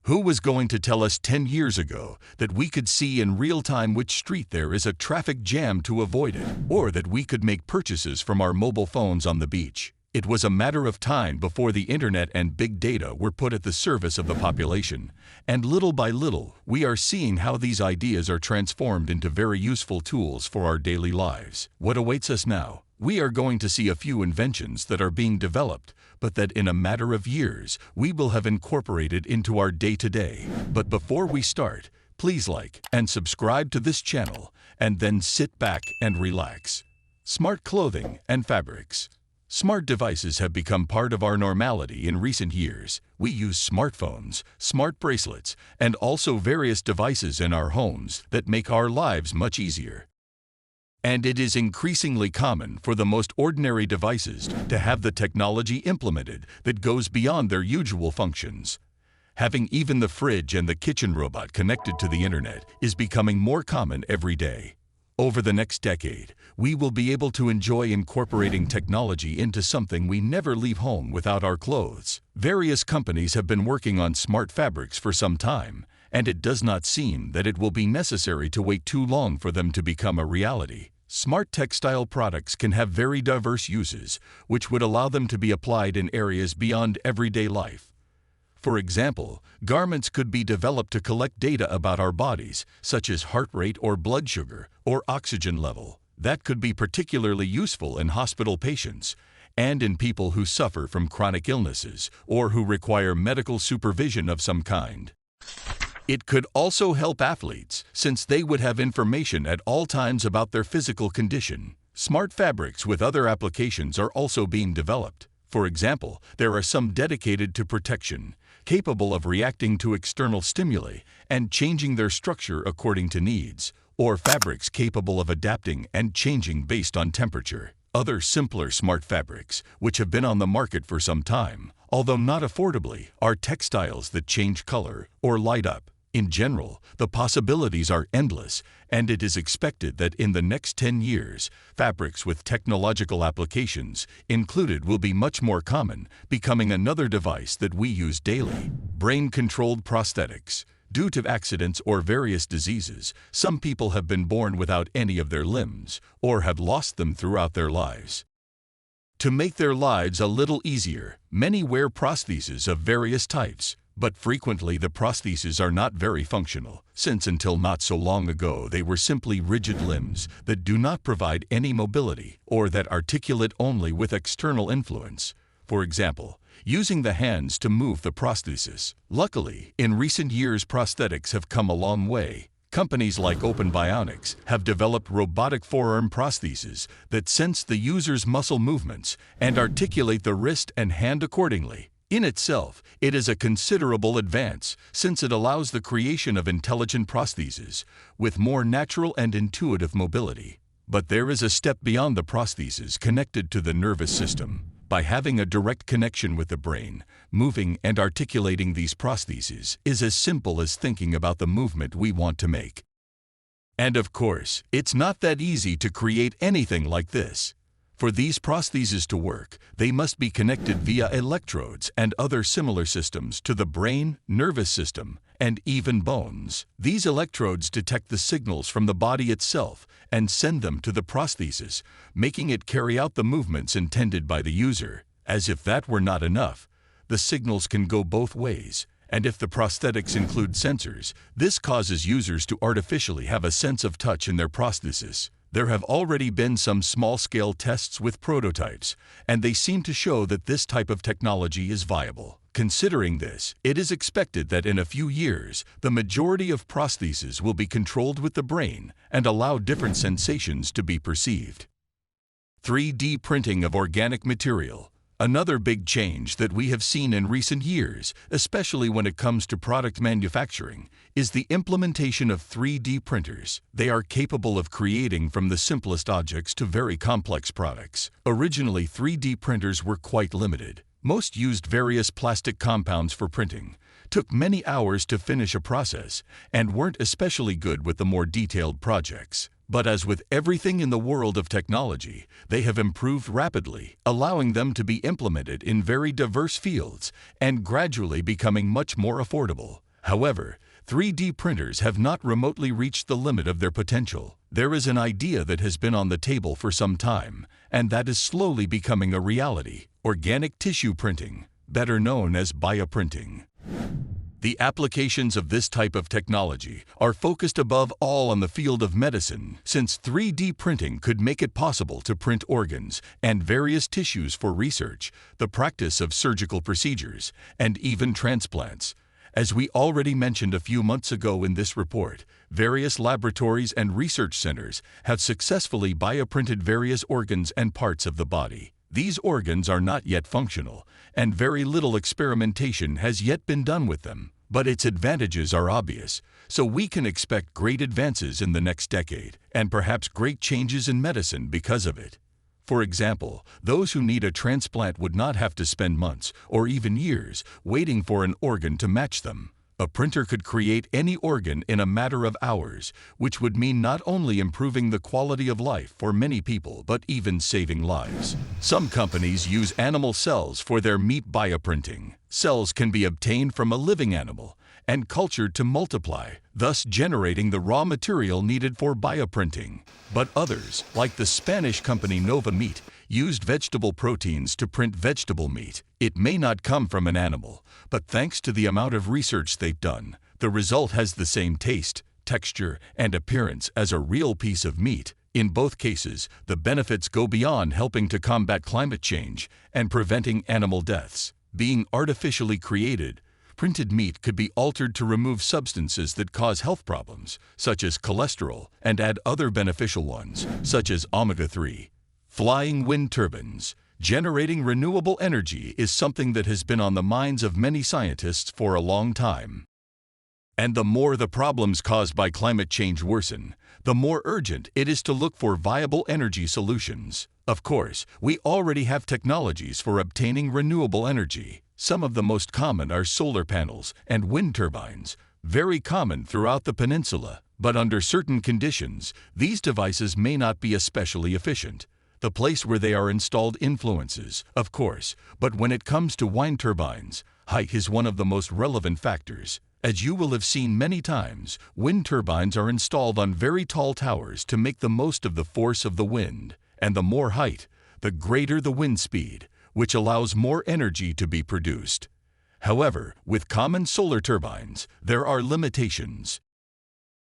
Who was going to tell us 10 years ago that we could see in real time which street there is a traffic jam to avoid it, or that we could make purchases from our mobile phones on the beach? It was a matter of time before the internet and big data were put at the service of the population, and little by little, we are seeing how these ideas are transformed into very useful tools for our daily lives. What awaits us now? We are going to see a few inventions that are being developed, but that in a matter of years, we will have incorporated into our day-to-day. But before we start, please like and subscribe to this channel, and then sit back and relax. Smart clothing and fabrics. Smart devices have become part of our normality in recent years. We use smartphones, smart bracelets, and also various devices in our homes that make our lives much easier. And it is increasingly common for the most ordinary devices to have the technology implemented that goes beyond their usual functions. Having even the fridge and the kitchen robot connected to the internet is becoming more common every day. Over the next decade, we will be able to enjoy incorporating technology into something we never leave home without our clothes. Various companies have been working on smart fabrics for some time, and it does not seem that it will be necessary to wait too long for them to become a reality. Smart textile products can have very diverse uses, which would allow them to be applied in areas beyond everyday life. For example, garments could be developed to collect data about our bodies, such as heart rate or blood sugar or oxygen level. That could be particularly useful in hospital patients and in people who suffer from chronic illnesses or who require medical supervision of some kind. It could also help athletes, since they would have information at all times about their physical condition. Smart fabrics with other applications are also being developed. For example, there are some dedicated to protection, capable of reacting to external stimuli and changing their structure according to needs, or fabrics capable of adapting and changing based on temperature. Other simpler smart fabrics, which have been on the market for some time, although not affordably, are textiles that change color or light up. In general, the possibilities are endless, and it is expected that in the next 10 years, fabrics with technological applications included will be much more common, becoming another device that we use daily. Brain-controlled prosthetics. Due to accidents or various diseases, some people have been born without any of their limbs, or have lost them throughout their lives. To make their lives a little easier, many wear prostheses of various types. But frequently the prostheses are not very functional, since until not so long ago they were simply rigid limbs that do not provide any mobility or that articulate only with external influence. For example, using the hands to move the prosthesis. Luckily, in recent years prosthetics have come a long way. Companies like bionics have developed robotic forearm prostheses that sense the user's muscle movements and articulate the wrist and hand accordingly. In itself, it is a considerable advance, since it allows the creation of intelligent prostheses with more natural and intuitive mobility. But there is a step beyond the prostheses connected to the nervous system. By having a direct connection with the brain, moving and articulating these prostheses is as simple as thinking about the movement we want to make. And of course, it's not that easy to create anything like this. For these prostheses to work, they must be connected via electrodes and other similar systems to the brain, nervous system, and even bones. These electrodes detect the signals from the body itself and send them to the prosthesis, making it carry out the movements intended by the user. As if that were not enough, the signals can go both ways, and if the prosthetics include sensors, this causes users to artificially have a sense of touch in their prosthesis. There have already been some small-scale tests with prototypes, and they seem to show that this type of technology is viable. Considering this, it is expected that in a few years, the majority of prostheses will be controlled with the brain and allow different sensations to be perceived. 3D printing of organic material. Another big change that we have seen in recent years, especially when it comes to product manufacturing, is the implementation of 3D printers. They are capable of creating from the simplest objects to very complex products. Originally, 3D printers were quite limited. Most used various plastic compounds for printing, took many hours to finish a process, and weren't especially good with the more detailed projects. But as with everything in the world of technology, they have improved rapidly, allowing them to be implemented in very diverse fields and gradually becoming much more affordable. However, 3D printers have not remotely reached the limit of their potential. There is an idea that has been on the table for some time, and that is slowly becoming a reality: organic tissue printing, better known as bioprinting. The applications of this type of technology are focused above all on the field of medicine, since 3D printing could make it possible to print organs and various tissues for research, the practice of surgical procedures, and even transplants. As we already mentioned a few months ago in this report, various laboratories and research centers have successfully bioprinted various organs and parts of the body. These organs are not yet functional, and very little experimentation has yet been done with them. But its advantages are obvious, so we can expect great advances in the next decade, and perhaps great changes in medicine because of it. For example, those who need a transplant would not have to spend months, or even years, waiting for an organ to match them. A printer could create any organ in a matter of hours, which would mean not only improving the quality of life for many people, but even saving lives. Some companies use animal cells for their meat bioprinting. Cells can be obtained from a living animal and cultured to multiply, thus generating the raw material needed for bioprinting. But others, like the Spanish company Nova Meat, used vegetable proteins to print vegetable meat. It may not come from an animal, but thanks to the amount of research they've done, the result has the same taste, texture, and appearance as a real piece of meat. In both cases, the benefits go beyond helping to combat climate change and preventing animal deaths. Being artificially created, printed meat could be altered to remove substances that cause health problems, such as cholesterol, and add other beneficial ones, such as omega-3. Flying wind turbines. Generating renewable energy is something that has been on the minds of many scientists for a long time. And the more the problems caused by climate change worsen, the more urgent it is to look for viable energy solutions. Of course, we already have technologies for obtaining renewable energy. Some of the most common are solar panels and wind turbines, very common throughout the peninsula. But under certain conditions, these devices may not be especially efficient. The place where they are installed influences, of course, but when it comes to wind turbines, height is one of the most relevant factors. As you will have seen many times, wind turbines are installed on very tall towers to make the most of the force of the wind, and the more height, the greater the wind speed, which allows more energy to be produced. However, with common solar turbines, there are limitations.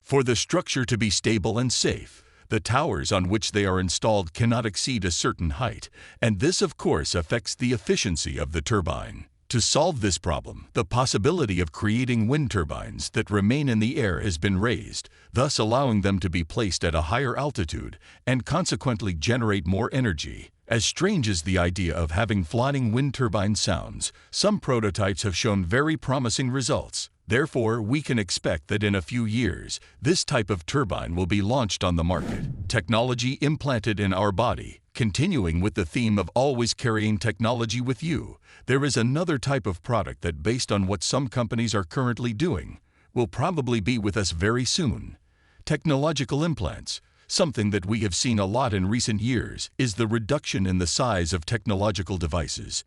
For the structure to be stable and safe, the towers on which they are installed cannot exceed a certain height, and this of course affects the efficiency of the turbine. To solve this problem, the possibility of creating wind turbines that remain in the air has been raised, thus allowing them to be placed at a higher altitude and consequently generate more energy. As strange as the idea of having flying wind turbines sounds, some prototypes have shown very promising results. Therefore, we can expect that in a few years, this type of turbine will be launched on the market. Technology implanted in our body. Continuing with the theme of always carrying technology with you, there is another type of product that, based on what some companies are currently doing, will probably be with us very soon. Technological implants. Something that we have seen a lot in recent years is the reduction in the size of technological devices.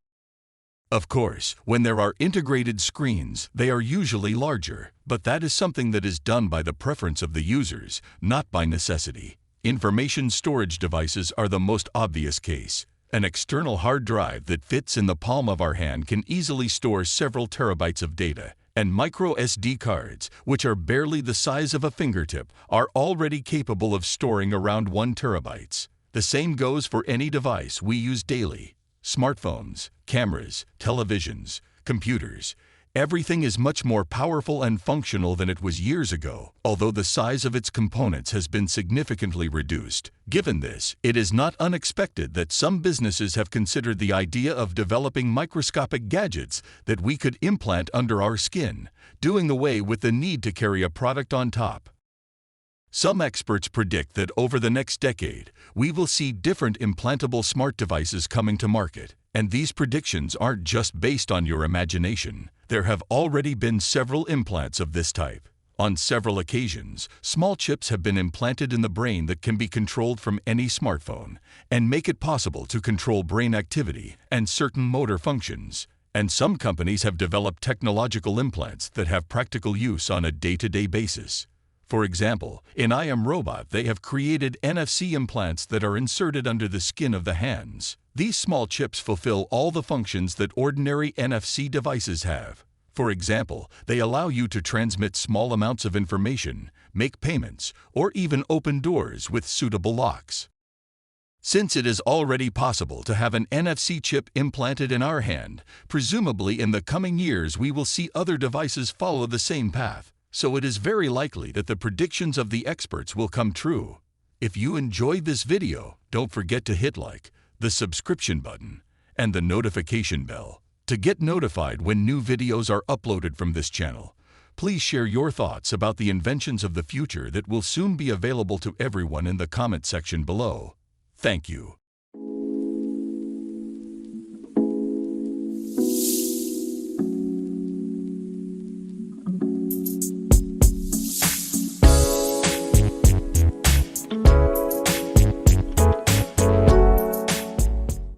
Of course, when there are integrated screens, they are usually larger, but that is something that is done by the preference of the users, not by necessity. Information storage devices are the most obvious case. An external hard drive that fits in the palm of our hand can easily store several terabytes of data, and micro SD cards, which are barely the size of a fingertip, are already capable of storing around 1 terabyte. The same goes for any device we use daily. Smartphones, cameras, televisions, computers. Everything is much more powerful and functional than it was years ago, although the size of its components has been significantly reduced. Given this, it is not unexpected that some businesses have considered the idea of developing microscopic gadgets that we could implant under our skin, doing away with the need to carry a product on top. Some experts predict that over the next decade, we will see different implantable smart devices coming to market. And these predictions aren't just based on your imagination. There have already been several implants of this type. On several occasions, small chips have been implanted in the brain that can be controlled from any smartphone and make it possible to control brain activity and certain motor functions. And some companies have developed technological implants that have practical use on a day-to-day basis. For example, in I Am Robot, they have created NFC implants that are inserted under the skin of the hands. These small chips fulfill all the functions that ordinary NFC devices have. For example, they allow you to transmit small amounts of information, make payments, or even open doors with suitable locks. Since it is already possible to have an NFC chip implanted in our hand, presumably in the coming years we will see other devices follow the same path. So it is very likely that the predictions of the experts will come true. If you enjoyed this video, don't forget to hit like, the subscription button, and the notification bell to get notified when new videos are uploaded from this channel. Please share your thoughts about the inventions of the future that will soon be available to everyone in the comment section below. Thank you.